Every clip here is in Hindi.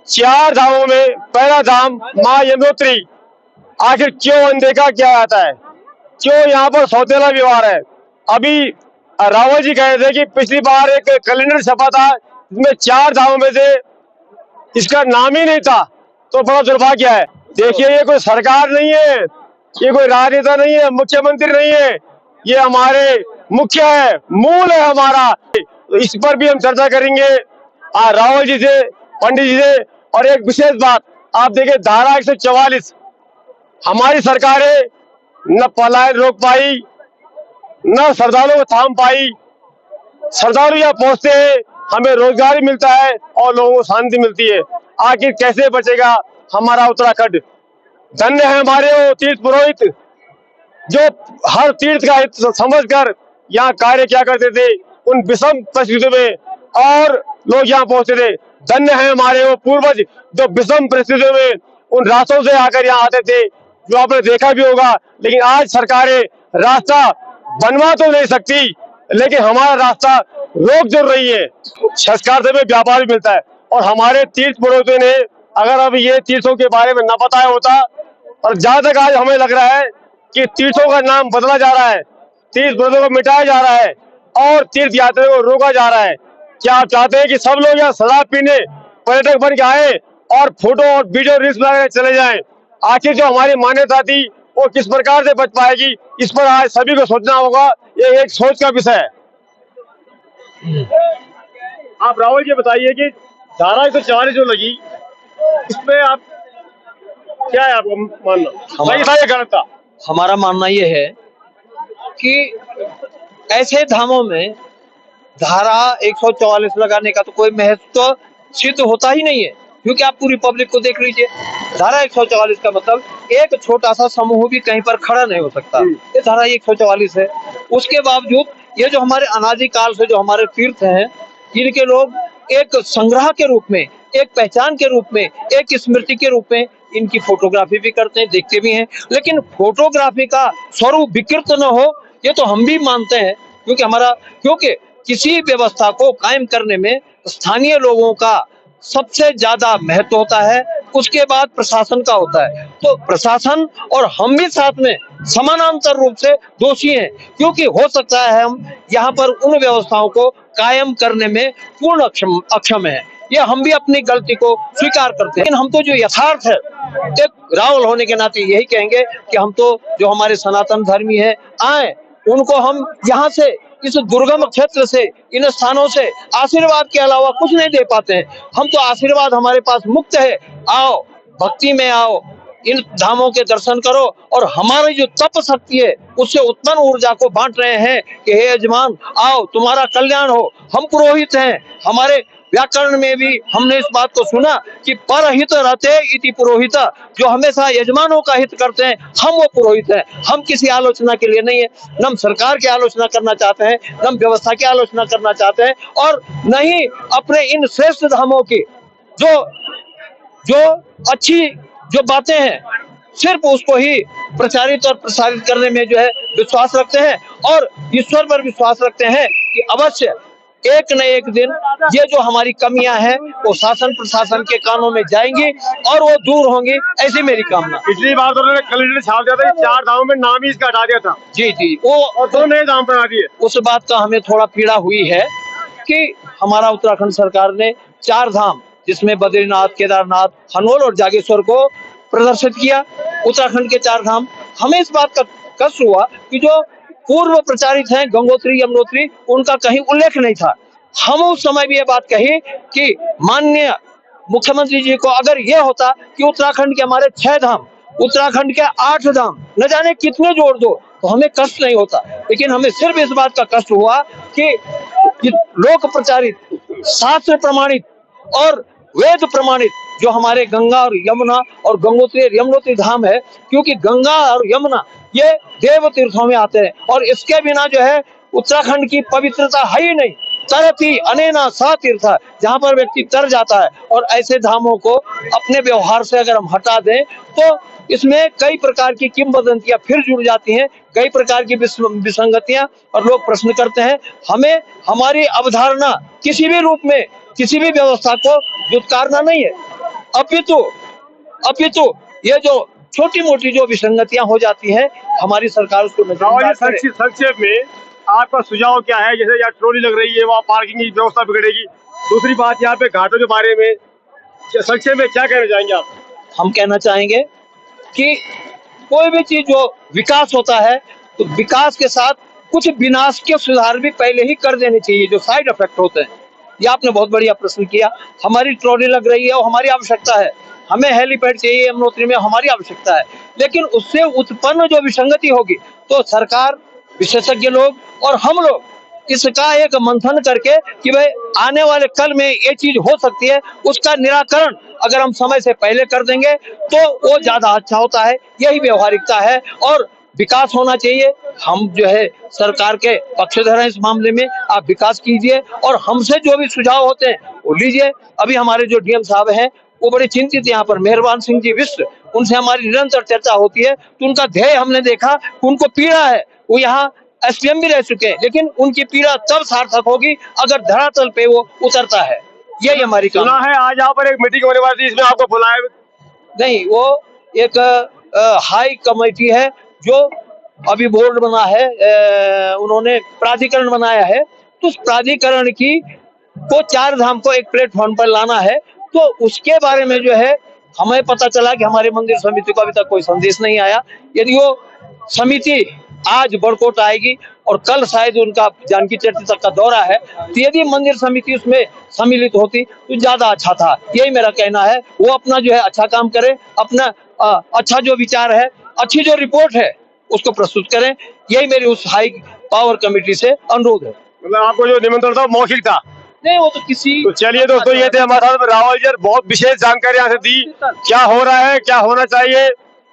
चार धामों में पहला धाम माँ यमुनोत्री, आखिर क्यों अनदेखा किया जाता है? क्यों यहाँ पर सौतेला व्यवहार है? अभी रावत जी कह रहे थे कि पिछली बार एक कैलेंडर छपा था जिसमें चार धामों में से इसका नाम ही नहीं था, तो बड़ा दुर्भाग्य है। देखिए, ये कोई सरकार नहीं है, ये कोई राजनेता नहीं है, मुख्यमंत्री नहीं है, ये हमारे मुख्य है, मूल है हमारा। इस पर भी हम चर्चा करेंगे रावत जी से, पंडित जी से। और एक विशेष बात, आप देखिए धारा 144 हमारी सरकारें न पलायन रोक पाई, न श्रद्धालुओं को थाम पाई। श्रद्धालु यहाँ पहुंचते हैं, हमें रोजगार मिलता है और लोगों को शांति मिलती है। आखिर कैसे बचेगा हमारा उत्तराखंड? धन्य है हमारे वो तीर्थ पुरोहित जो हर तीर्थ का हित समझकर यहाँ कार्य किया करते थे उन विषम परिस्थितियों में, और लोग यहाँ पहुंचते थे। धन्य है हमारे वो पूर्वज जो विषम परिस्थितियों में उन रास्तों से आकर यहाँ आते थे, जो आपने देखा भी होगा। लेकिन आज सरकारें रास्ता बनवा तो नहीं सकती, लेकिन हमारा रास्ता रोक जरूर रही है। संस्कार से में व्यापार भी मिलता है। और हमारे तीर्थ पुरोहितों ने अगर अब ये तीर्थों के बारे में न बताया होता, और जहां तक आज हमें लग रहा है कि तीर्थों का नाम बदला जा रहा है, तीर्थ पुरोहितों को मिटाया जा रहा है और तीर्थ यात्रियों को रोका जा रहा है। क्या आप चाहते हैं कि सब लोग यहाँ शराब पीने पर्यटक बन के आए और फोटो और वीडियो रील्स बनाकर चले जाएं? आखिर जो हमारी मान्यता थी वो किस प्रकार से बच पाएगी? इस पर आज सभी को सोचना होगा। ये एक सोच का विषय है। आप राहुल जी बताइए कि धारा 144 जो लगी, इस पे आप क्या है आपका मानना? सही था या गलत था? हमारा मानना ये है कि ऐसे धामों में धारा 144 लगाने का तो कोई महत्व सिद्ध होता ही नहीं है, क्योंकि आप पूरी पब्लिक को देख लीजिए। धारा 144 का मतलब एक छोटा सा समूह भी कहीं पर खड़ा नहीं हो सकता, ये धारा 144 है। उसके बावजूद ये जो हमारे अनादि काल से जो हमारे तीर्थ हैं, इनके लोग एक संग्रह के रूप में, एक पहचान के रूप में, एक स्मृति के रूप में इनकी फोटोग्राफी भी करते हैं, देखते भी हैं। लेकिन फोटोग्राफी का स्वरूप विकृत न हो, ये तो हम भी मानते हैं, क्योंकि किसी व्यवस्था को कायम करने में स्थानीय लोगों का सबसे ज्यादा महत्व होता है, उसके बाद प्रशासन का होता है। तो प्रशासन और हम भी साथ में समानांतर रूप से दोषी हैं, क्योंकि हो सकता है हम यहाँ पर उन व्यवस्थाओं को कायम करने में पूर्ण अक्षम है। ये हम भी अपनी गलती को स्वीकार करते हैं। लेकिन हम तो जो यथार्थ है, एक रावल होने के नाते यही कहेंगे कि हम तो जो हमारे सनातन धर्मी है आए, उनको हम यहाँ से इस दुर्गम क्षेत्र से, इन स्थानों से आशीर्वाद के अलावा कुछ नहीं दे पाते हैं। हम तो आशीर्वाद हमारे पास मुक्त है। आओ, भक्ति में आओ, इन धामों के दर्शन करो और हमारी जो तप शक्ति है उससे उत्पन्न ऊर्जा को बांट रहे हैं कि हे यजमान आओ, तुम्हारा कल्याण हो। हम पुरोहित हैं, हमारे व्याकरण में भी हमने इस बात को सुना कि परहित रहते इति पुरोहित, जो हमेशा यजमानों का हित करते हैं, हम वो पुरोहित हैं। हम किसी आलोचना के लिए नहीं है, न हम सरकार की आलोचना करना चाहते हैं, न हम व्यवस्था की आलोचना करना चाहते हैं, और न ही अपने इन श्रेष्ठ धामों की जो अच्छी जो बातें हैं सिर्फ उसको ही प्रचारित और प्रसारित करने में जो है विश्वास रखते हैं, और ईश्वर पर विश्वास रखते हैं कि अवश्य एक न एक दिन ये जो हमारी कमियां हैं वो शासन प्रशासन के कानों में जाएंगी और वो दूर होंगी, ऐसी मेरी कामना। पिछली बार तो उन्होंने कैलेंडर छाप दिया था, चार धामों में नाम ही इसका हटा दिया था। जी, वो और दो नए धाम बना दिए। उस बात का हमें थोड़ा पीड़ा हुई है कि हमारा उत्तराखंड सरकार ने चार धाम, जिसमें बद्रीनाथ, केदारनाथ, हनोल और जागेश्वर को प्रदर्शित किया, उत्तराखंड के चार धाम। हमें इस बात का कष्ट हुआ कि जो पूर्व प्रचारित हैं गंगोत्री, यमुनोत्री, उनका कहीं उल्लेख नहीं था। हम उस समय भी ये बात कही कि माननीय मुख्यमंत्री जी को अगर ये होता कि उत्तराखंड के हमारे 6 धाम, उत्तराखंड के 8 धाम, न जाने कितने जोड़ दो, तो हमें कष्ट नहीं होता। लेकिन हमें सिर्फ इस बात का कष्ट हुआ कि लोक प्रचारित, शास्त्र प्रमाणित और वेद प्रमाणित जो हमारे गंगा और यमुना और गंगोत्री और यमुनोत्री धाम है, क्योंकि गंगा और यमुना ये देव तीर्थों में आते हैं और इसके बिना जो है उत्तराखंड की पवित्रता है ही नहीं। तरती अनेना सा तीर्थ, जहाँ पर व्यक्ति तर जाता है। और ऐसे धामों को अपने व्यवहार से अगर हम हटा दें तो इसमें कई प्रकार की किंवदंतियां फिर जुड़ जाती हैं, कई प्रकार की विसंगतियां, और लोग प्रश्न करते हैं। हमें हमारी अवधारणा किसी भी रूप में किसी भी व्यवस्था को दुत्कारना नहीं है, अपितु ये जो छोटी मोटी जो विसंगतियां हो जाती हैं, हमारी सरकार उसको नजरअंदाज करे। संक्षेप में आपका सुझाव क्या है? जैसे यहाँ ट्रॉली लग रही है, वहाँ पार्किंग की व्यवस्था बिगड़ेगी। दूसरी बात यहाँ पे घाटों के बारे में संक्षेप में क्या कहना चाहेंगे आप? हम कहना चाहेंगे कि कोई भी चीज जो विकास होता है तो विकास के साथ कुछ विनाश के सुधार भी पहले ही कर देने चाहिए, जो साइड इफेक्ट होते हैं। ये आपने बहुत बढ़िया प्रश्न किया। हमारी ट्रॉली लग रही है और हमारी आवश्यकता है, हमें हेलीपैड चाहिए यमुनोत्री में, हमारी आवश्यकता है, लेकिन उससे उत्पन्न जो विसंगति होगी तो सरकार, विशेषज्ञ लोग और हम लोग इसका एक मंथन करके कि भाई आने वाले कल में ये चीज हो सकती है, उसका निराकरण अगर हम समय से पहले कर देंगे तो वो ज्यादा अच्छा होता है। यही व्यवहारिकता है और विकास होना चाहिए। हम जो है सरकार के पक्षधर हैं इस मामले में। आप विकास कीजिए और हमसे जो भी सुझाव होते हैं वो लीजिए। अभी हमारे जो डीएम साहब हैं वो बड़े चिंतित यहाँ पर, मेहरबान सिंह जी विश्व, उनसे हमारी निरंतर चर्चा होती है तो उनका ध्येय हमने देखा, उनको पीड़ा है। वो यहाँ एसडीएम भी रह चुके हैं, लेकिन उनकी पीड़ा तब सार्थक होगी अगर धरातल पे वो उतरता है। यही हमारी सुना है आज यहाँ पर एक मीटिंग होने वाली थी, इसमें आपको बुलाया नहीं? वो एक हाई कमेटी है जो अभी बोर्ड बना है, उन्होंने प्राधिकरण बनाया है, तो उस प्राधिकरण की को चार धाम को एक प्लेटफॉर्म पर लाना है। तो उसके बारे में जो है हमें पता चला कि हमारे मंदिर समिति को अभी तक कोई संदेश नहीं आया। यदि वो समिति आज बड़कोट आएगी और कल शायद उनका जानकी चट्टी तक का दौरा है, तो यदि मंदिर समिति उसमें सम्मिलित होती तो ज्यादा अच्छा था। यही मेरा कहना है। वो अपना जो है अच्छा काम करे, अपना अच्छा जो विचार है, अच्छी जो रिपोर्ट है उसको प्रस्तुत करें। यही मेरी उस हाई पावर कमेटी से अनुरोध है। मतलब आपको जो निमंत्रण था मौखिक था? नहीं, वो तो किसी। तो चलिए दोस्तों, ये थे हमारे साथ रावल जी, बहुत विशेष जानकारी यहाँ से दी। क्या हो रहा है, क्या होना चाहिए,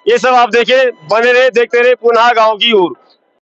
ये सब आप देखिए, बने रहे, देखते रहे पुनः गांव की ओर।